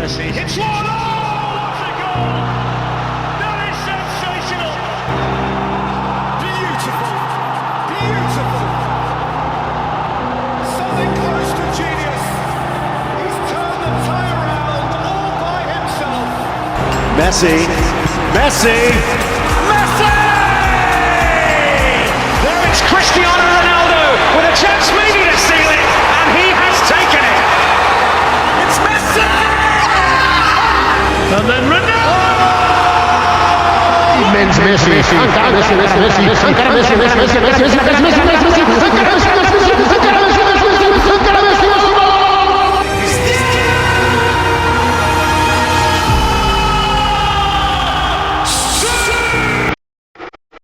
Messi hits one! Oh, what a goal! That is sensational! Beautiful, beautiful. Something close to genius. He's turned the tie around all by himself. Messi, Messi, Messi! There is Cristiano Ronaldo with a chance maybe to seal it, and he has taken it. It's Messi! And then Ronaldo! Immens Messi, encara Messi, encara Messi, encara Messi, Messi, Messi, Messi, Messi, Messi, Messi, Messi, Messi, encara Messi, Messi, Messi, encara Messi, Messi, Messi, encara Messi, Messi.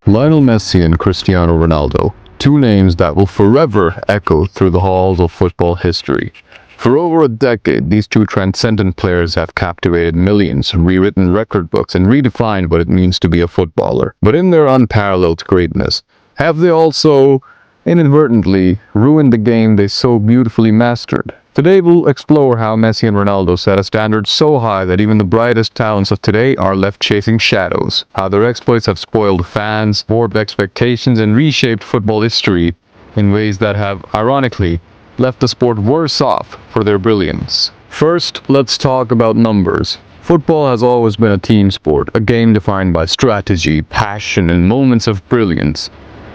Lionel Messi and Cristiano Ronaldo, two names that will forever echo through the halls of football history. For over a decade, these two transcendent players have captivated millions, rewritten record books, and redefined what it means to be a footballer. But in their unparalleled greatness, have they also inadvertently ruined the game they so beautifully mastered? Today we'll explore how Messi and Ronaldo set a standard so high that even the brightest talents of today are left chasing shadows, how their exploits have spoiled fans, warped expectations, and reshaped football history in ways that have, ironically, left the sport worse off for their brilliance. First, let's talk about numbers. Football has always been a team sport, a game defined by strategy, passion, and moments of brilliance.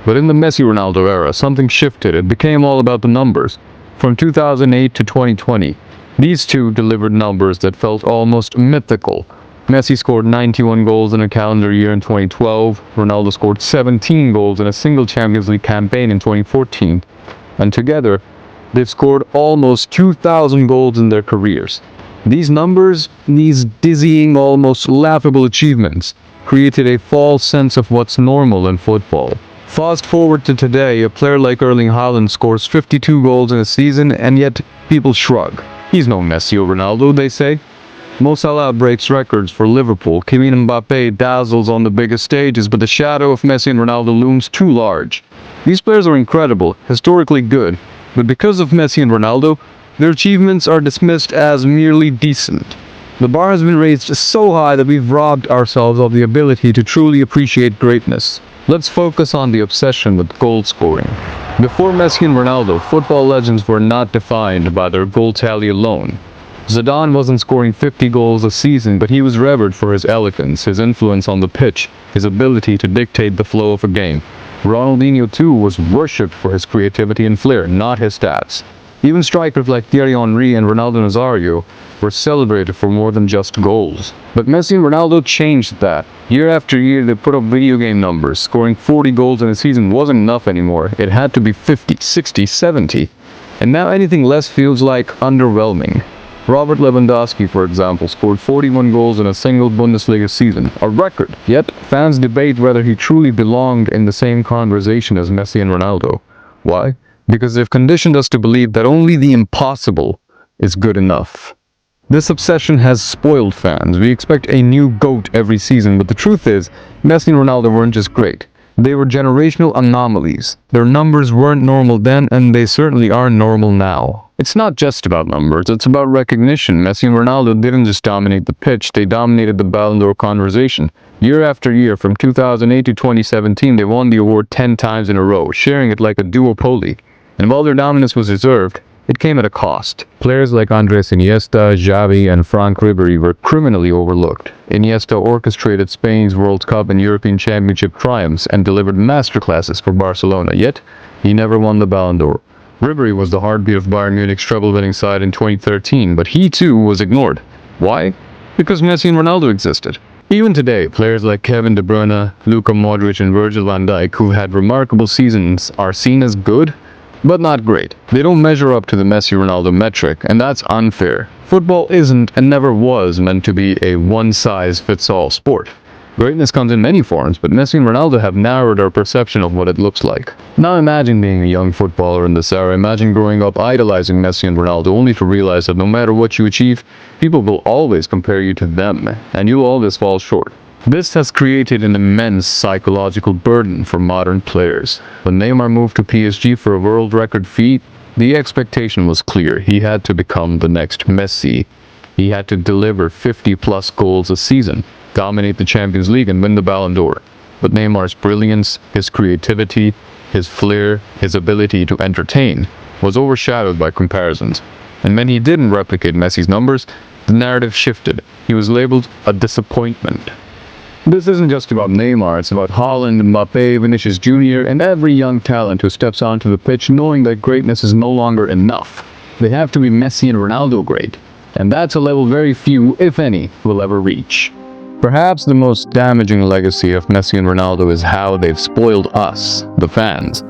But in the Messi-Ronaldo era, something shifted. It became all about the numbers. From 2008 to 2020, these two delivered numbers that felt almost mythical. Messi scored 91 goals in a calendar year in 2012, Ronaldo scored 17 goals in a single Champions League campaign in 2014, and together, they've scored almost 2,000 goals in their careers. These numbers, these dizzying, almost laughable achievements, created a false sense of what's normal in football. Fast forward to today, a player like Erling Haaland scores 52 goals in a season, and yet people shrug. He's no Messi or Ronaldo, they say. Mo Salah breaks records for Liverpool. Kylian Mbappe dazzles on the biggest stages, but the shadow of Messi and Ronaldo looms too large. These players are incredible, historically good, but because of Messi and Ronaldo, their achievements are dismissed as merely decent. The bar has been raised so high that we've robbed ourselves of the ability to truly appreciate greatness. Let's focus on the obsession with goal scoring. Before Messi and Ronaldo, football legends were not defined by their goal tally alone. Zidane wasn't scoring 50 goals a season, but he was revered for his elegance, his influence on the pitch, his ability to dictate the flow of a game. Ronaldinho too was worshipped for his creativity and flair, not his stats. Even strikers like Thierry Henry and Ronaldo Nazario were celebrated for more than just goals. But Messi and Ronaldo changed that. Year after year, they put up video game numbers. Scoring 40 goals in a season wasn't enough anymore. It had to be 50, 60, 70. And now anything less feels like underwhelming. Robert Lewandowski, for example, scored 41 goals in a single Bundesliga season, a record. Yet, fans debate whether he truly belonged in the same conversation as Messi and Ronaldo. Why? Because they've conditioned us to believe that only the impossible is good enough. This obsession has spoiled fans. We expect a new GOAT every season, but the truth is, Messi and Ronaldo weren't just great. They were generational anomalies. Their numbers weren't normal then, and they certainly aren't normal now. It's not just about numbers, it's about recognition. Messi and Ronaldo didn't just dominate the pitch, they dominated the Ballon d'Or conversation. Year after year, from 2008 to 2017, they won the award 10 times in a row, sharing it like a duopoly. And while their dominance was deserved, it came at a cost. Players like Andres Iniesta, Xavi, and Frank Ribery were criminally overlooked. Iniesta orchestrated Spain's World Cup and European Championship triumphs and delivered masterclasses for Barcelona, yet he never won the Ballon d'Or. Ribery was the heartbeat of Bayern Munich's treble-winning side in 2013, but he too was ignored. Why? Because Messi and Ronaldo existed. Even today, players like Kevin De Bruyne, Luka Modric, and Virgil van Dijk, who had remarkable seasons, are seen as good, but not great. They don't measure up to the Messi-Ronaldo metric, and that's unfair. Football isn't and never was meant to be a one-size-fits-all sport. Greatness comes in many forms, but Messi and Ronaldo have narrowed our perception of what it looks like. Now imagine being a young footballer in this era. Imagine growing up idolizing Messi and Ronaldo only to realize that no matter what you achieve, people will always compare you to them, and you'll always fall short. This has created an immense psychological burden for modern players. When Neymar moved to PSG for a world record feat, the expectation was clear. He had to become the next Messi. He had to deliver 50-plus goals a season, dominate the Champions League, and win the Ballon d'Or. But Neymar's brilliance, his creativity, his flair, his ability to entertain, was overshadowed by comparisons. And when he didn't replicate Messi's numbers, the narrative shifted. He was labeled a disappointment. This isn't just about Neymar, it's about Haaland, Mbappe, Vinicius Jr., and every young talent who steps onto the pitch knowing that greatness is no longer enough. They have to be Messi and Ronaldo great, and that's a level very few, if any, will ever reach. Perhaps the most damaging legacy of Messi and Ronaldo is how they've spoiled us, the fans.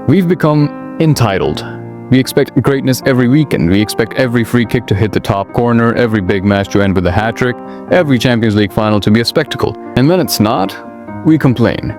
We've become entitled. We expect greatness every weekend. We expect every free kick to hit the top corner, every big match to end with a hat-trick, every Champions League final to be a spectacle. And when it's not, we complain.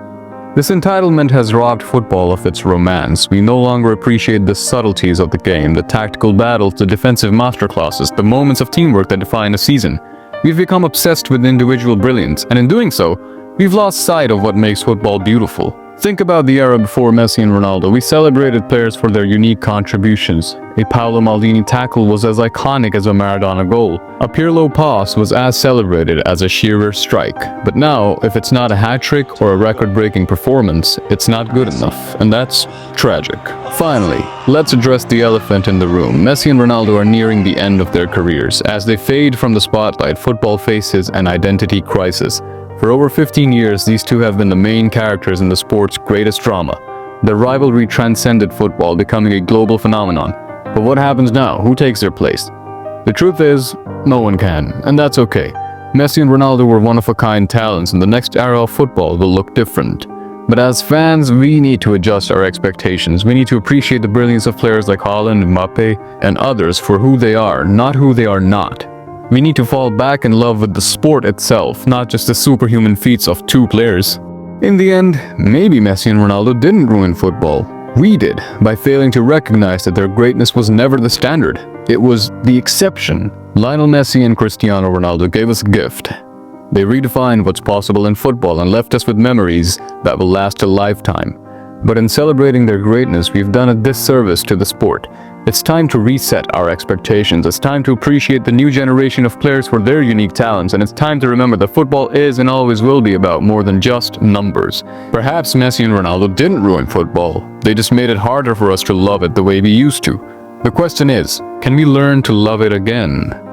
This entitlement has robbed football of its romance. We no longer appreciate the subtleties of the game, the tactical battles, the defensive masterclasses, the moments of teamwork that define a season. We've become obsessed with individual brilliance, and in doing so, we've lost sight of what makes football beautiful. Think about the era before Messi and Ronaldo. We celebrated players for their unique contributions. A Paolo Maldini tackle was as iconic as a Maradona goal. A Pirlo pass was as celebrated as a Shearer strike. But now, if it's not a hat-trick or a record-breaking performance, it's not good enough. And that's tragic. Finally, let's address the elephant in the room. Messi and Ronaldo are nearing the end of their careers. As they fade from the spotlight, football faces an identity crisis. For over 15 years, these two have been the main characters in the sport's greatest drama. Their rivalry transcended football, becoming a global phenomenon. But what happens now? Who takes their place? The truth is, no one can, and that's okay. Messi and Ronaldo were one-of-a-kind talents, and the next era of football will look different. But as fans, we need to adjust our expectations. We need to appreciate the brilliance of players like Haaland, Mbappe, and others for who they are, not who they are not. We need to fall back in love with the sport itself, not just the superhuman feats of two players. In the end, maybe Messi and Ronaldo didn't ruin football. We did, by failing to recognize that their greatness was never the standard. It was the exception. Lionel Messi and Cristiano Ronaldo gave us a gift. They redefined what's possible in football and left us with memories that will last a lifetime. But in celebrating their greatness, we've done a disservice to the sport. It's time to reset our expectations. It's time to appreciate the new generation of players for their unique talents, and it's time to remember that football is and always will be about more than just numbers. Perhaps Messi and Ronaldo didn't ruin football. They just made it harder for us to love it the way we used to. The question is, can we learn to love it again?